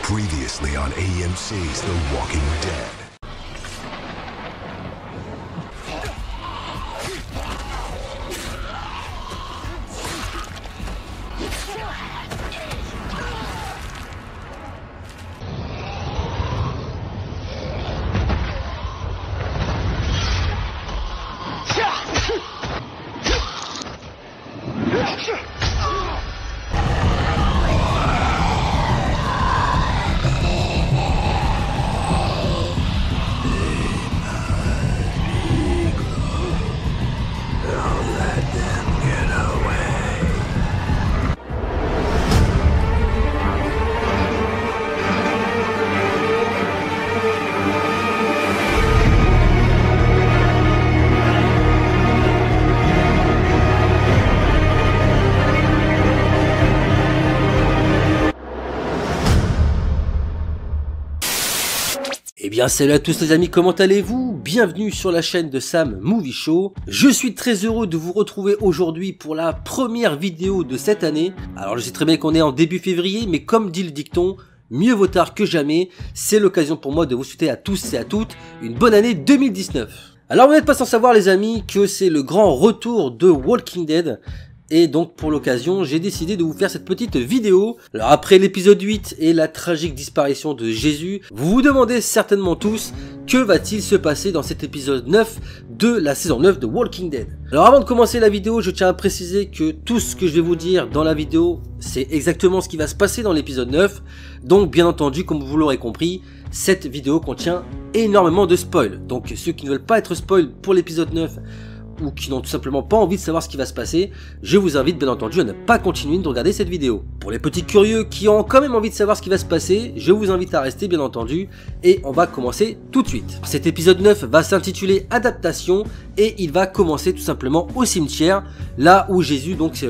Previously on AMC's The Walking Dead. Eh bien salut à tous les amis, comment allez-vous? Bienvenue sur la chaîne de Sam Movie Show. Je suis très heureux de vous retrouver aujourd'hui pour la première vidéo de cette année. Alors je sais très bien qu'on est en début février, mais comme dit le dicton, mieux vaut tard que jamais. C'est l'occasion pour moi de vous souhaiter à tous et à toutes une bonne année 2019. Alors vous n'êtes pas sans savoir les amis que c'est le grand retour de Walking Dead. Et donc pour l'occasion, j'ai décidé de vous faire cette petite vidéo. Alors après l'épisode 8 et la tragique disparition de Jésus, vous vous demandez certainement tous que va-t-il se passer dans cet épisode 9 de la saison 9 de Walking Dead. Alors avant de commencer la vidéo, je tiens à préciser que tout ce que je vais vous dire dans la vidéo, c'est exactement ce qui va se passer dans l'épisode 9. Donc bien entendu, comme vous l'aurez compris, cette vidéo contient énormément de spoils. Donc ceux qui ne veulent pas être spoil pour l'épisode 9, ou qui n'ont tout simplement pas envie de savoir ce qui va se passer, je vous invite bien entendu à ne pas continuer de regarder cette vidéo. Pour les petits curieux qui ont quand même envie de savoir ce qui va se passer, je vous invite à rester bien entendu, et on va commencer tout de suite. Cet épisode 9 va s'intituler Adaptation, et il va commencer tout simplement au cimetière, là où Jésus donc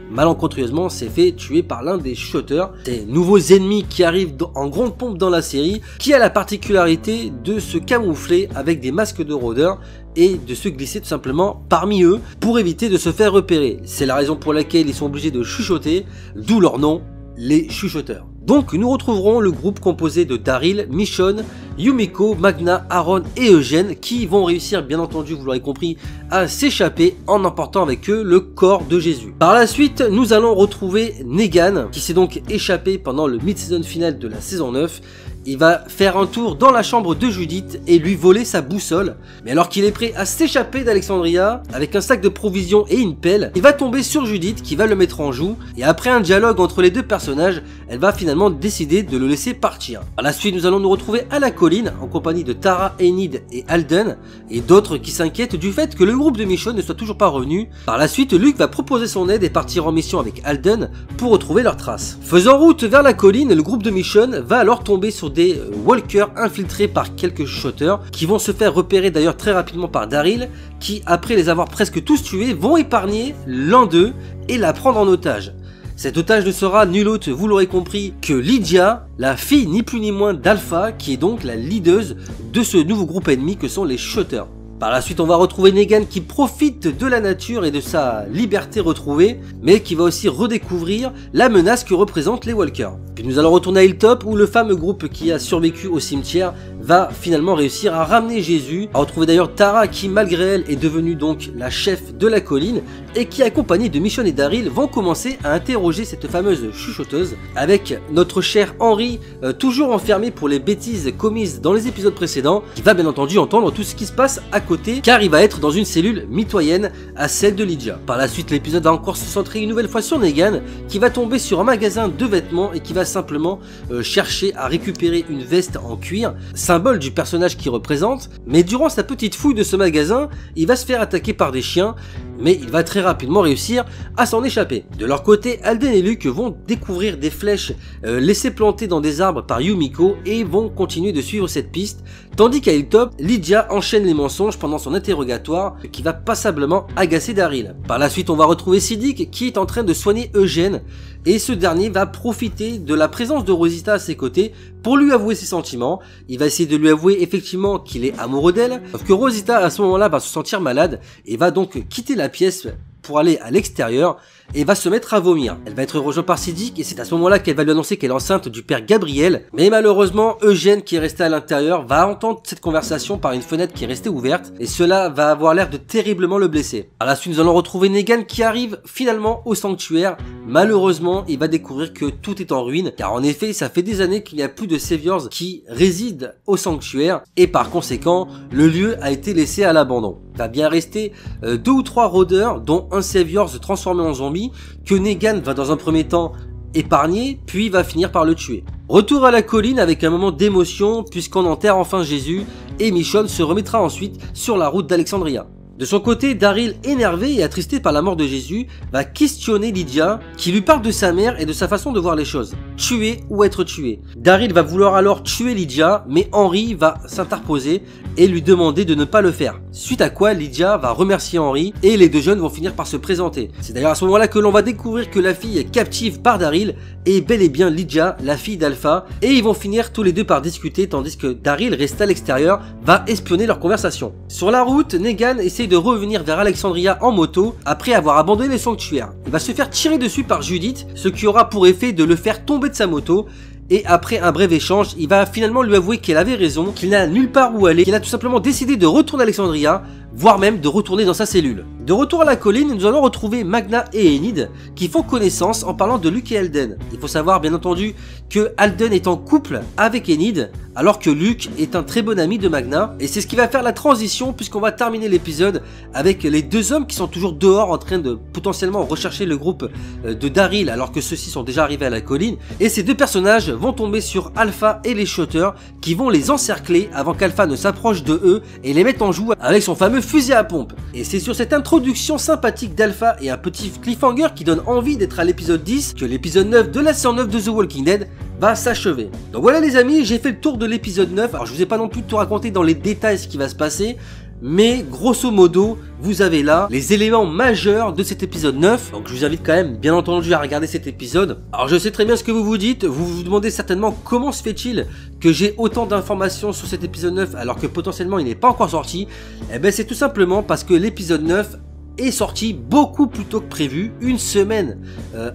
malencontreusement s'est fait tuer par l'un des shooters, des nouveaux ennemis qui arrivent en grande pompe dans la série, qui a la particularité de se camoufler avec des masques de rôdeurs et de se glisser tout simplement parmi eux pour éviter de se faire repérer. C'est la raison pour laquelle ils sont obligés de chuchoter, d'où leur nom, les chuchoteurs. Donc nous retrouverons le groupe composé de Daryl, Michonne, Yumiko, Magna, Aaron et Eugène qui vont réussir bien entendu, vous l'aurez compris, à s'échapper en emportant avec eux le corps de Jésus. Par la suite, nous allons retrouver Negan qui s'est donc échappé pendant le mid-season final de la saison 9. Il va faire un tour dans la chambre de Judith et lui voler sa boussole. Mais alors qu'il est prêt à s'échapper d'Alexandria avec un sac de provisions et une pelle, il va tomber sur Judith qui va le mettre en joue. Et après un dialogue entre les deux personnages, elle va finalement décider de le laisser partir. Par la suite, nous allons nous retrouver à la colline en compagnie de Tara, Enid et Alden et d'autres qui s'inquiètent du fait que le groupe de Michonne ne soit toujours pas revenu. Par la suite, Luke va proposer son aide et partir en mission avec Alden pour retrouver leurs traces. Faisant route vers la colline, le groupe de Michonne va alors tomber sur des walkers infiltrés par quelques shooters qui vont se faire repérer d'ailleurs très rapidement par Daryl qui, après les avoir presque tous tués, vont épargner l'un d'eux et la prendre en otage. Cet otage ne sera nul autre, vous l'aurez compris, que Lydia, la fille ni plus ni moins d'Alpha, qui est donc la leaduse de ce nouveau groupe ennemi que sont les shooters. Par la suite, on va retrouver Negan qui profite de la nature et de sa liberté retrouvée, mais qui va aussi redécouvrir la menace que représentent les walkers. Puis nous allons retourner à Hilltop où le fameux groupe qui a survécu au cimetière va finalement réussir à ramener Jésus, à retrouver d'ailleurs Tara qui malgré elle est devenue donc la chef de la colline et qui accompagnée de Michonne et Daryl vont commencer à interroger cette fameuse chuchoteuse avec notre cher Henry toujours enfermé pour les bêtises commises dans les épisodes précédents, qui va bien entendu entendre tout ce qui se passe à côté car il va être dans une cellule mitoyenne à celle de Lydia. Par la suite, l'épisode va encore se centrer une nouvelle fois sur Negan qui va tomber sur un magasin de vêtements et qui va simplement chercher à récupérer une veste en cuir, symbole du personnage qu'il représente, mais durant sa petite fouille de ce magasin, il va se faire attaquer par des chiens, mais il va très rapidement réussir à s'en échapper. De leur côté, Alden et Luke vont découvrir des flèches laissées planter dans des arbres par Yumiko et vont continuer de suivre cette piste, tandis qu'à Hilltop, Lydia enchaîne les mensonges pendant son interrogatoire qui va passablement agacer Daryl. Par la suite, on va retrouver Siddiq qui est en train de soigner Eugène et ce dernier va profiter de la présence de Rosita à ses côtés pour lui avouer ses sentiments. Il va essayer de lui avouer effectivement qu'il est amoureux d'elle, sauf que Rosita à ce moment-là va se sentir malade et va donc quitter la pièce pour aller à l'extérieur et va se mettre à vomir. Elle va être rejointe par Siddiq et c'est à ce moment-là qu'elle va lui annoncer qu'elle est enceinte du père Gabriel. Mais malheureusement, Eugène qui est resté à l'intérieur va entendre cette conversation par une fenêtre qui est restée ouverte et cela va avoir l'air de terriblement le blesser. À la suite, nous allons retrouver Negan qui arrive finalement au sanctuaire. Malheureusement, il va découvrir que tout est en ruine car en effet, ça fait des années qu'il n'y a plus de Saviors qui résident au sanctuaire et par conséquent, le lieu a été laissé à l'abandon. Il va bien rester 2 ou 3 rôdeurs dont un Savior se transformer en zombie que Negan va dans un premier temps épargner puis va finir par le tuer. Retour à la colline avec un moment d'émotion puisqu'on enterre enfin Jésus et Michonne se remettra ensuite sur la route d'Alexandria. De son côté, Daryl, énervé et attristé par la mort de Jésus, va questionner Lydia, qui lui parle de sa mère et de sa façon de voir les choses. Tuer ou être tué. Daryl va vouloir alors tuer Lydia, mais Henry va s'interposer et lui demander de ne pas le faire. Suite à quoi Lydia va remercier Henry et les deux jeunes vont finir par se présenter. C'est d'ailleurs à ce moment-là que l'on va découvrir que la fille captive par Daryl est bel et bien Lydia, la fille d'Alpha, et ils vont finir tous les deux par discuter tandis que Daryl reste à l'extérieur, va espionner leur conversation. Sur la route, Negan essaie de revenir vers Alexandria en moto après avoir abandonné le sanctuaire. Il va se faire tirer dessus par Judith, ce qui aura pour effet de le faire tomber de sa moto. Et après un bref échange, il va finalement lui avouer qu'elle avait raison, qu'il n'a nulle part où aller, qu'il a tout simplement décidé de retourner à Alexandria, voire même de retourner dans sa cellule. De retour à la colline, nous allons retrouver Magna et Enid qui font connaissance en parlant de Luke et Alden. Il faut savoir bien entendu que Alden est en couple avec Enid, alors que Luke est un très bon ami de Magna, et c'est ce qui va faire la transition puisqu'on va terminer l'épisode avec les deux hommes qui sont toujours dehors en train de potentiellement rechercher le groupe de Daryl alors que ceux-ci sont déjà arrivés à la colline, et ces deux personnages vont tomber sur Alpha et les Shotters qui vont les encercler avant qu'Alpha ne s'approche de eux et les mette en joue avec son fameux fusil à pompe. Et c'est sur cette introduction sympathique d'Alpha et un petit cliffhanger qui donne envie d'être à l'épisode 10 que l'épisode 9 de la saison 9 de The Walking Dead va s'achever. Donc voilà les amis, j'ai fait le tour de l'épisode 9, alors je vous ai pas non plus tout raconté dans les détails ce qui va se passer, mais grosso modo, vous avez là les éléments majeurs de cet épisode 9. Donc je vous invite quand même bien entendu à regarder cet épisode. Alors je sais très bien ce que vous vous dites, vous vous demandez certainement comment se fait-il que j'ai autant d'informations sur cet épisode 9 alors que potentiellement il n'est pas encore sorti. Eh ben c'est tout simplement parce que l'épisode 9 est sorti beaucoup plus tôt que prévu, une semaine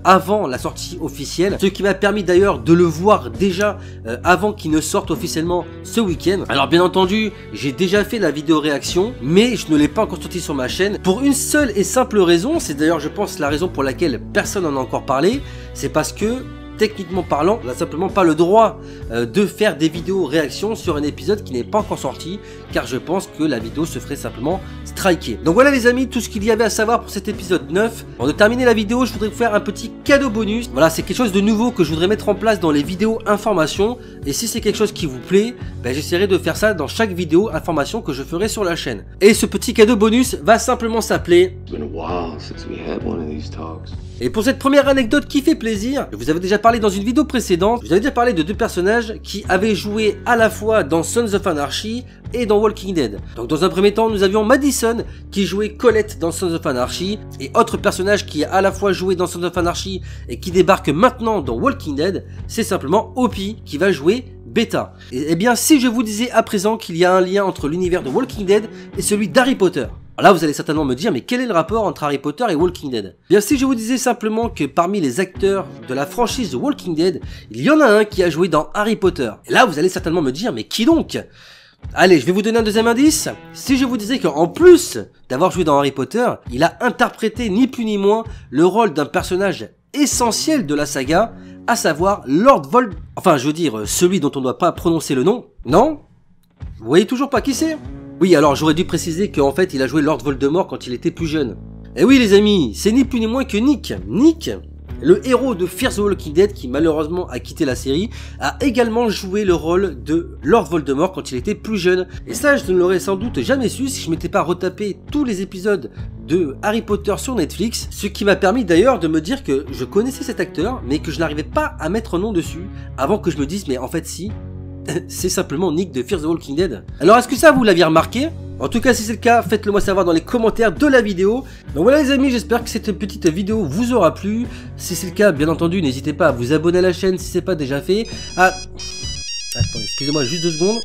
avant la sortie officielle, ce qui m'a permis d'ailleurs de le voir déjà avant qu'il ne sorte officiellement ce week-end. Alors bien entendu, j'ai déjà fait la vidéo réaction, mais je ne l'ai pas encore sorti sur ma chaîne, pour une seule et simple raison, c'est d'ailleurs je pense la raison pour laquelle personne n'en a encore parlé, c'est parce que techniquement parlant, on n'a simplement pas le droit de faire des vidéos réactions sur un épisode qui n'est pas encore sorti, car je pense que la vidéo se ferait simplement striker. Donc voilà les amis, tout ce qu'il y avait à savoir pour cet épisode 9. Avant de terminer la vidéo, je voudrais vous faire un petit cadeau bonus. Voilà, c'est quelque chose de nouveau que je voudrais mettre en place dans les vidéos informations, et si c'est quelque chose qui vous plaît, ben, j'essaierai de faire ça dans chaque vidéo information que je ferai sur la chaîne. Et ce petit cadeau bonus va simplement s'appeler... Et pour cette première anecdote qui fait plaisir, je vous avais déjà parlé dans une vidéo précédente, je vous avais déjà parlé de deux personnages qui avaient joué à la fois dans Sons of Anarchy et dans Walking Dead. Donc dans un premier temps, nous avions Madison qui jouait Colette dans Sons of Anarchy, et autre personnage qui a à la fois joué dans Sons of Anarchy et qui débarque maintenant dans Walking Dead, c'est simplement Opie qui va jouer Beta. Et bien si je vous disais à présent qu'il y a un lien entre l'univers de Walking Dead et celui d'Harry Potter. Là vous allez certainement me dire mais quel est le rapport entre Harry Potter et Walking Dead? Bien si je vous disais simplement que parmi les acteurs de la franchise de Walking Dead, il y en a un qui a joué dans Harry Potter. Et là vous allez certainement me dire mais qui donc? Allez, je vais vous donner un deuxième indice. Si je vous disais qu'en plus d'avoir joué dans Harry Potter, il a interprété ni plus ni moins le rôle d'un personnage essentiel de la saga, à savoir Lord Voldemort. Enfin, je veux dire, celui dont on ne doit pas prononcer le nom. Non? Vous voyez toujours pas qui c'est? Oui, alors j'aurais dû préciser qu'en fait, il a joué Lord Voldemort quand il était plus jeune. Et oui, les amis, c'est ni plus ni moins que Nick. Nick, le héros de Fear the Walking Dead, qui malheureusement a quitté la série, a également joué le rôle de Lord Voldemort quand il était plus jeune. Et ça, je ne l'aurais sans doute jamais su si je m'étais pas retapé tous les épisodes de Harry Potter sur Netflix, ce qui m'a permis d'ailleurs de me dire que je connaissais cet acteur, mais que je n'arrivais pas à mettre un nom dessus, avant que je me dise, mais en fait si, c'est simplement Nick de Fear the Walking Dead. Alors est-ce que ça vous l'aviez remarqué? En tout cas si c'est le cas, faites-le moi savoir dans les commentaires de la vidéo. Donc voilà les amis, j'espère que cette petite vidéo vous aura plu. Si c'est le cas, bien entendu, n'hésitez pas à vous abonner à la chaîne si c'est pas déjà fait. Ah, attendez, excusez-moi juste 2 secondes.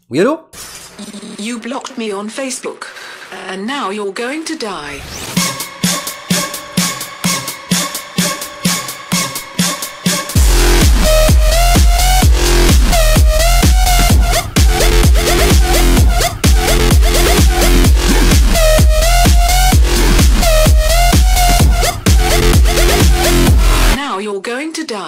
Oui allô? You blocked me on Facebook, and now you're going to die. to die.